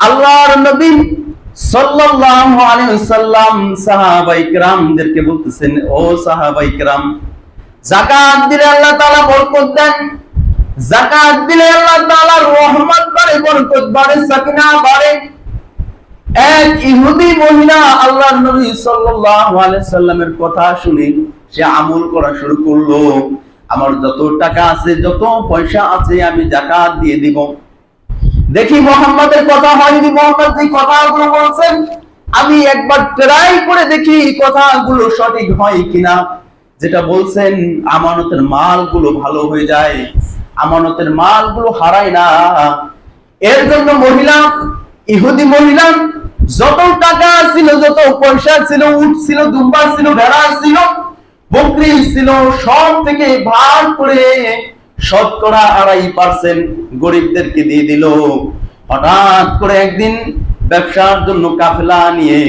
আল্লাহর নবী সাল্লাল্লাহু আলাইহি ওয়াসাল্লাম সাহাবায়ে কিরামদেরকে বলতেছেন, ও সাহাবায়ে কিরাম, যাকাত দিলে আল্লাহ তাআলা বরকত দেন, যাকাত দিলে আল্লাহ তাআলার রহমত বাড়ে, বরকত বাড়ে, সাকিনা বাড়ে। এক ইহুদি মহিলা আল্লাহর নবী সাল্লাল্লাহু আলাইহি সাল্লামের কথা শুনে সে আমল করা শুরু করলো। আমার যত টাকা আছে, যত পয়সা আছে, আমি যাকাত দিয়ে দিব। দেখি মুহাম্মাদের কথা হয়নি, মুহাম্মদ যে কথাগুলো বলছেন আমি একবার ট্রাই করে দেখি কথাগুলো সঠিক হয় কিনা। যেটা বলছেন আমানতের মালগুলো ভালো হয়ে যায়, আমানতের মালগুলো হারায় না। এর জন্য মহিলা, ইহুদি মহিলা যত টাকা ছিল, যত পয়সা ছিল, উট ছিল, দুম্বা ছিল, ভেড়া ছিল, বকরি ছিল, সব থেকে ভাগ করে শতকরা 2.5% গরিবদেরকে দিয়ে দিল। হঠাৎ করে একদিন ব্যবসার জন্য কাফেলা নিয়ে,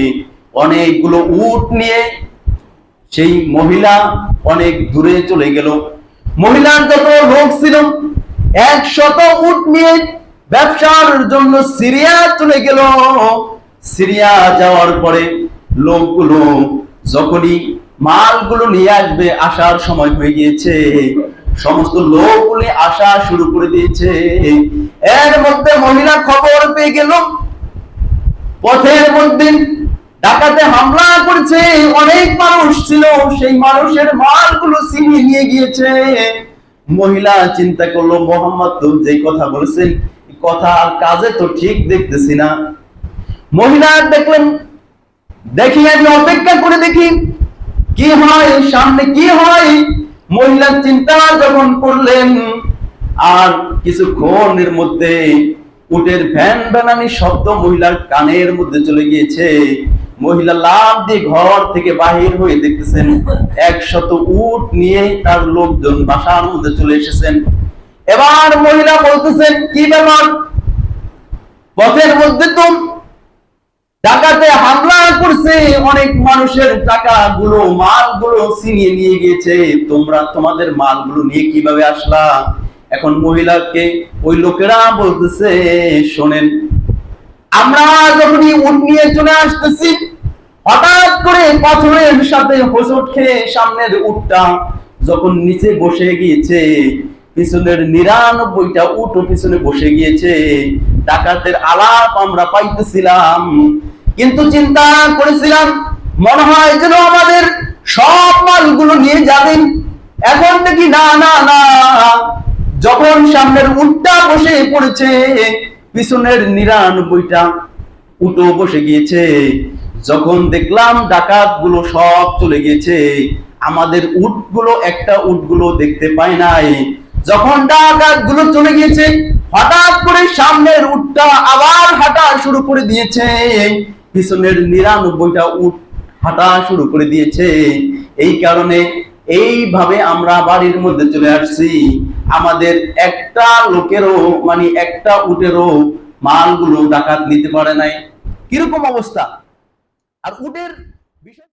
অনেকগুলো উট নিয়ে সেই মহিলা অনেক দূরে চলে গেল। মহিলার যত লোক ছিল 100 উট নিয়ে ব্যবসার জন্য সিরিয়া চলে গেল। সিরিয়া যাওয়ার পরে লোকগুলো যখনই মালগুলো নিয়ে আসবে, আসার সময় হয়ে গিয়েছে, সমস্ত লোকগুলি আসা শুরু করে দিয়েছে। এর মধ্যে মহিলা খবর পেয়ে গেল পথের মধ্যে ডাকাতে হামলা করেছে, অনেক মানুষ ছিল, সেই মানুষের মালগুলো ছিনিয়ে নিয়ে গিয়েছে। মহিলা চিন্তা করলো, মুহাম্মদ তো যে কথা বলেছেন, কথা আর কাজে তো ঠিক দেখতেছি না। মহিলা দেখলেন, দেখি আমি অপেক্ষা করে দেখি কি হয়, সামনে কি হয়। মহিলা চিন্তা যখন করলেন, আর কিছুক্ষণের মধ্যে উটের ভ্যান ভ্যানানি শব্দ মহিলার কানের মধ্যে চলে গিয়েছে। মহিলা লাফ দিয়ে ঘর থেকে বাহির হয়ে দেখতেছেন 100 উট নিয়ে তার লোকজন বাসার মধ্যে চলে এসেছেন। এবার মহিলা বলতেছেন, কি ব্যাপার, পথের মধ্যে তো ডাকাতে হামলা করছে, অনেক মানুষের টাকাগুলো, মালগুলো ছিনিয়ে নিয়ে গিয়েছে, তোমরা তোমাদের মালগুলো নিয়ে কিভাবে আসলা? এখন মহিলাকে ওই লোকেরা বলতেছে, শোনেন, আমরা যখনই উট নিয়ে চলে আসতেছি, হঠাৎ করে পাথরের সাথে হোঁচট খেয়ে সামনের উটটা যখন নিচে বসে গিয়েছে, পিছনের 99টা উটও পিছনে বসে গিয়েছে। ডাকাতের আলাপ আমরা পাইতেছিলাম, কিন্তু চিন্তা করেছিলাম মনে হয় যেন আমাদের সব মালগুলো নিয়ে যাবেন। এখন দেখি না না না, যখন সামনের উটটা বসে পড়েছে, পিছনের 99টা উটও বসে গিয়েছে। যখন দেখলাম ডাকাত গুলো সব চলে গিয়েছে, আমাদের উটগুলো, একটা উটগুলো দেখতে পাই নাই। যখন ডাকাত গুলো চলে গিয়েছে, হঠাৎ করে সামনের উটটা আবার হাঁটা শুরু করে দিয়েছে, পিছনের 99টা উট হাঁটা শুরু করে দিয়েছে। এই কারণে এইভাবে আমরা বাড়ির মধ্যে চলে আসছি, আমাদের একটা লোকেরও, মানে একটা উটেরও মালগুলো ডাকাত নিতে পারে নাই। কিরকম অবস্থা? আর উটের বিষয়